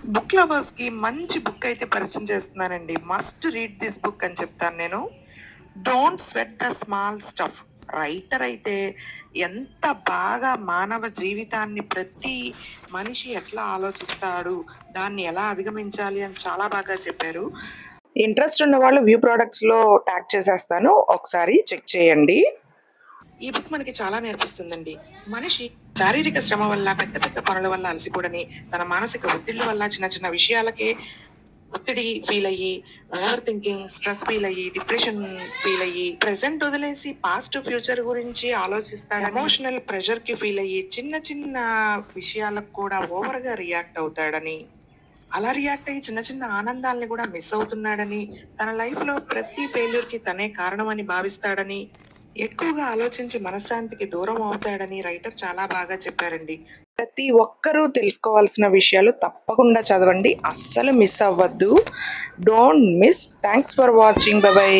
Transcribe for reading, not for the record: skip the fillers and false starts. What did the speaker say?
Book లవర్స్కి మంచి book అయితే పరిచయం చేస్తున్నానండి. మస్ట్ రీడ్ దిస్ బుక్ అని చెప్తాను నేను. Don't sweat the small stuff. Writer అయితే ఎంత బాగా మానవ జీవితాన్ని, ప్రతి మనిషి ఎట్లా ఆలోచిస్తాడు, దాన్ని ఎలా అధిగమించాలి అని చాలా బాగా చెప్పారు. ఇంట్రెస్ట్ ఉన్న వాళ్ళు వ్యూ ప్రోడక్ట్స్లో ట్యాగ్ చేసేస్తాను, ఒకసారి చెక్ చేయండి. ఈ బుక్ మనకి చాలా నేర్పిస్తుందండి. మనిషి శారీరక శ్రమ వల్ల, పెద్ద పెద్ద పనుల వల్ల అలసిపోడని, తన మానసిక ఒత్తిళ్ల వల్ల చిన్న చిన్న విషయాలకే ఒత్తిడి ఫీల్ అయ్యి, ఓవర్ థింకింగ్, స్ట్రెస్ ఫీల్ అయ్యి, డిప్రెషన్ ఫీల్ అయ్యి, ప్రెసెంట్ వదిలేసి పాస్ట్ ఫ్యూచర్ గురించి ఆలోచిస్తాడు. ఎమోషనల్ ప్రెషర్ కి ఫీల్ అయ్యి చిన్న చిన్న విషయాలకు కూడా ఓవర్ గా రియాక్ట్ అవుతాడని, అలా రియాక్ట్ అయ్యి చిన్న చిన్న ఆనందాలని కూడా మిస్ అవుతున్నాడని, తన లైఫ్ లో ప్రతి ఫెయిల్యూర్ కి తనే కారణమని భావిస్తాడని, ఎక్కువగా ఆలోచించి మనశ్శాంతికి దూరం అవుతాడని రైటర్ చాలా బాగా చెప్పారండి. ప్రతి ఒక్కరూ తెలుసుకోవాల్సిన విషయాలు, తప్పకుండా చదవండి, అస్సలు మిస్ అవ్వద్దు. Don't miss. Thanks for watching. By by.